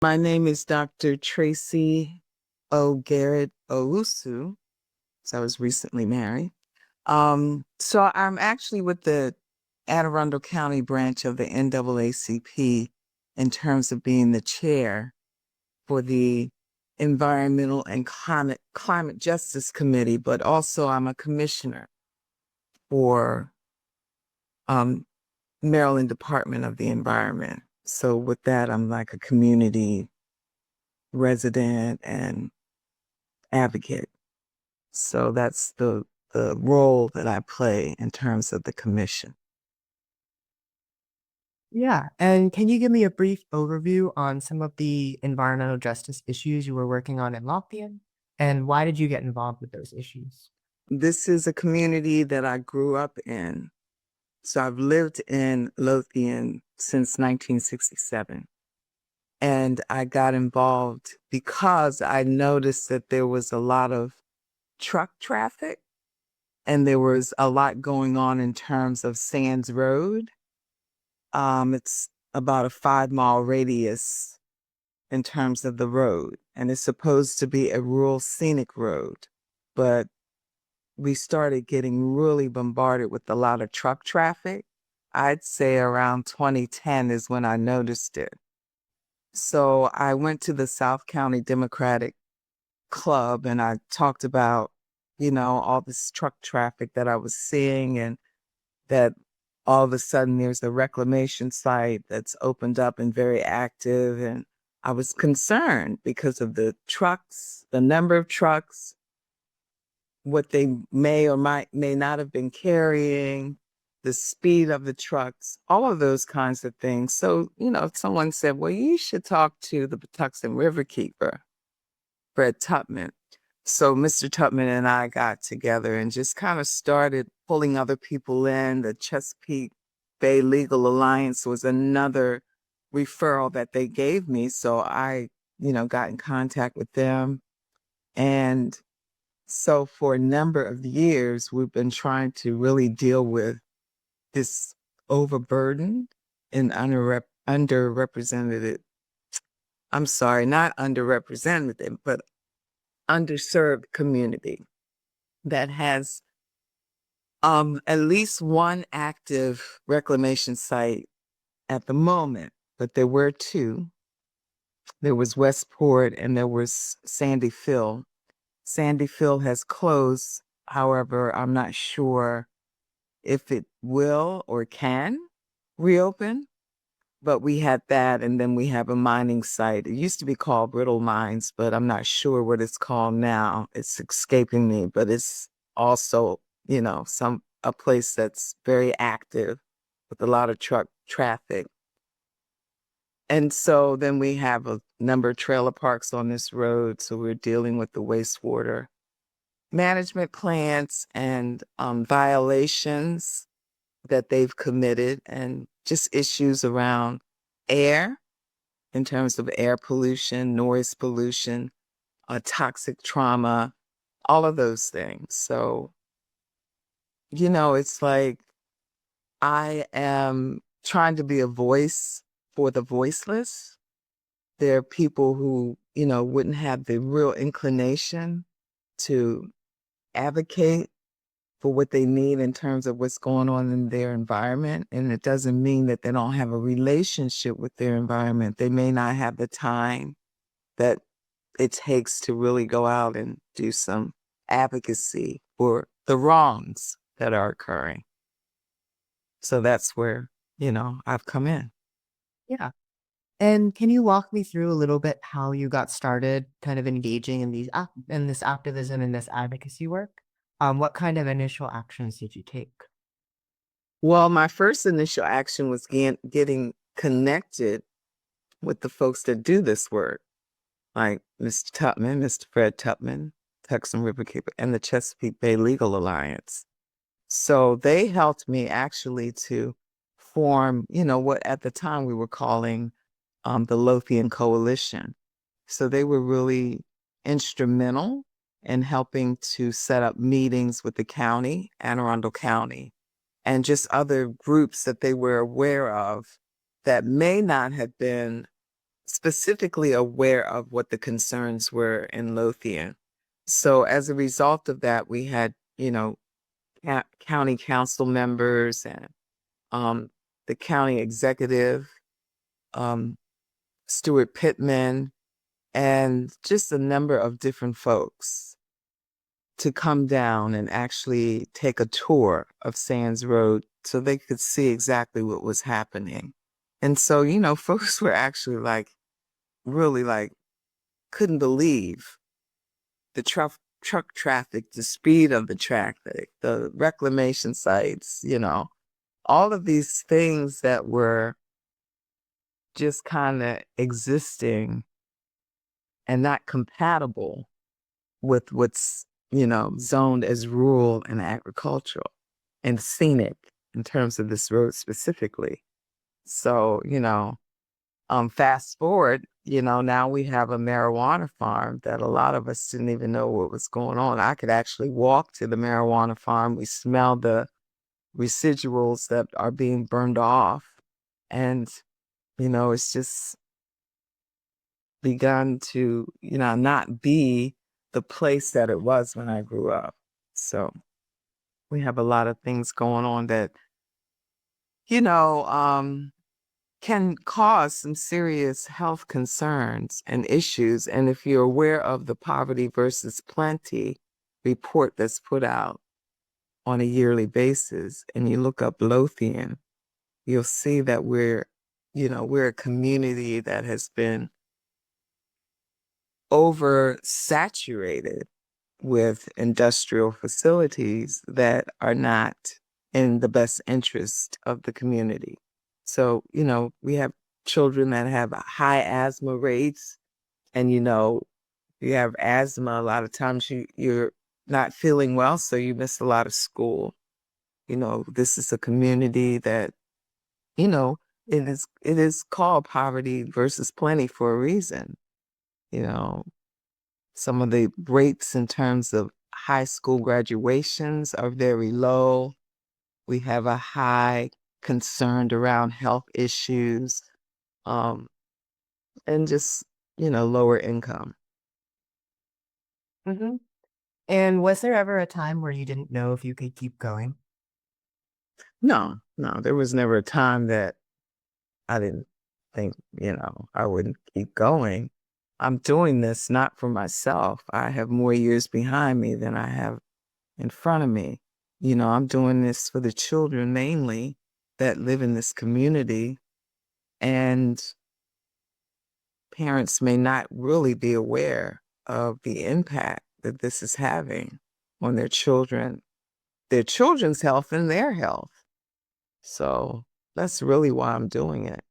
My name is Dr. Tracy Garrett-Owusu. So I was recently married. So I'm actually with the Anne Arundel County branch of the NAACP in terms of being the chair for the Environmental and Climate Justice Committee, but also I'm a commissioner for um, Maryland Department of the Environment. So with that, I'm like a community resident and advocate. So that's the role that I play in terms of the commission. Yeah, and can you give me a brief overview on some of the environmental justice issues you were working on in Lothian? And why did you get involved with those issues? This is a community that I grew up in. So I've lived in Lothian since 1967. And I got involved because I noticed that there was a lot of truck traffic and there was a lot going on in terms of Sands Road. It's about a 5-mile radius in terms of the road, and it's supposed to be a rural scenic road. But we started getting really bombarded with a lot of truck traffic. I'd say around 2010 is when I noticed it. So I went to the South County Democratic Club and I talked about, all this truck traffic that I was seeing and that all of a sudden there's a reclamation site that's opened up and very active. And I was concerned because of the trucks, the number of trucks, what they may or may not have been carrying, the speed of the trucks, all of those kinds of things. So, someone said, well, you should talk to the Patuxent Riverkeeper, Fred Tupman. So Mr. Tupman and I got together and just kind of started pulling other people in. The Chesapeake Bay Legal Alliance was another referral that they gave me. So I, got in contact with them. And so for a number of years, we've been trying to really deal with this overburdened and underrepresented, I'm sorry, not underrepresented, but underserved community that has at least one active reclamation site at the moment, but there were two. There was Westport and there was Sandy Fill. Sandy Fill has closed. However, I'm not sure if it will or can reopen. But we had that, and then we have a mining site. It used to be called Brittle Mines, but I'm not sure what it's called now. It's escaping me, but it's also, a place that's very active with a lot of truck traffic. And so then we have a number of trailer parks on this road. So we're dealing with the wastewater management plans and violations that they've committed and just issues around air in terms of air pollution, noise pollution, toxic trauma, all of those things. So, it's like I am trying to be a voice for the voiceless. There are people who, wouldn't have the real inclination to advocate for what they need in terms of what's going on in their environment. And it doesn't mean that they don't have a relationship with their environment. They may not have the time that it takes to really go out and do some advocacy for the wrongs that are occurring. So that's where, I've come in. Yeah. And can you walk me through a little bit how you got started kind of engaging in in this activism and this advocacy work? What kind of initial actions did you take? Well, my first initial action was getting connected with the folks that do this work, like Mr. Tupman, Mr. Fred Tupman, Tucson Riverkeeper, and the Chesapeake Bay Legal Alliance. So they helped me actually to form, what at the time we were calling the Lothian Coalition. So they were really instrumental in helping to set up meetings with the county, Anne Arundel County, and just other groups that they were aware of that may not have been specifically aware of what the concerns were in Lothian. So as a result of that, we had, county council members and the county executive, um, Stuart Pittman, and just a number of different folks to come down and actually take a tour of Sands Road so they could see exactly what was happening. And so, folks were actually really couldn't believe the truck traffic, the speed of the traffic, the reclamation sites, all of these things that were just kind of existing and not compatible with what's, zoned as rural and agricultural and scenic in terms of this road specifically. So, fast forward, now we have a marijuana farm that a lot of us didn't even know what was going on. I could actually walk to the marijuana farm. We smell the residuals that are being burned off. And, it's just begun to, not be the place that it was when I grew up. So we have a lot of things going on that, can cause some serious health concerns and issues. And if you're aware of the Poverty versus Plenty report that's put out on a yearly basis, and you look up Lothian, you'll see that we're a community that has been oversaturated with industrial facilities that are not in the best interest of the community. So, we have children that have high asthma rates, and, you have asthma, a lot of times you're not feeling well, so you miss a lot of school. This is a community that, it is called Poverty versus Plenty for a reason. Some of the rates in terms of high school graduations are very low. We have a high concern around health issues, and just, lower income. Mm-hmm. And was there ever a time where you didn't know if you could keep going? No, there was never a time that I didn't think, I wouldn't keep going. I'm doing this not for myself. I have more years behind me than I have in front of me. I'm doing this for the children mainly that live in this community, and parents may not really be aware of the impact that this is having on their children's health and their health. So that's really why I'm doing it.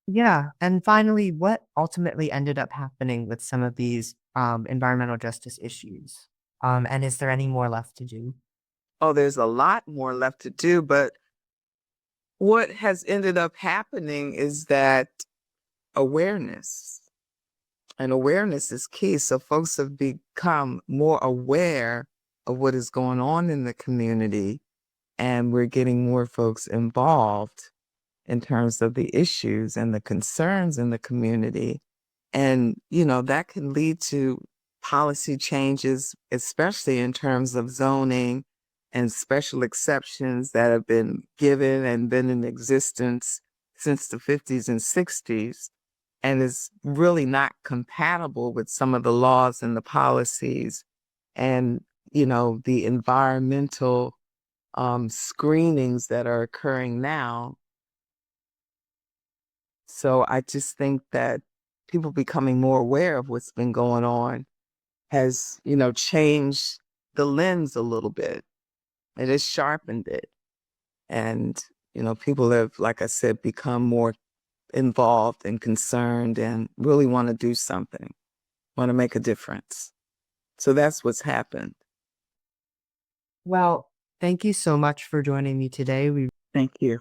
Yeah. And finally, what ultimately ended up happening with some of these environmental justice issues? And is there any more left to do? Oh, there's a lot more left to do, but what has ended up happening is that awareness, and awareness is key. So folks have become more aware of what is going on in the community, and we're getting more folks involved in terms of the issues and the concerns in the community. And, that can lead to policy changes, especially in terms of zoning and special exceptions that have been given and been in existence since the 50s and 60s, and is really not compatible with some of the laws and the policies and, the environmental screenings that are occurring now. So I just think that people becoming more aware of what's been going on has, changed the lens a little bit. It has sharpened it. And, people have, like I said, become more involved and concerned and really want to do something, want to make a difference. So that's what's happened. Well, thank you so much for joining me today. We Thank you.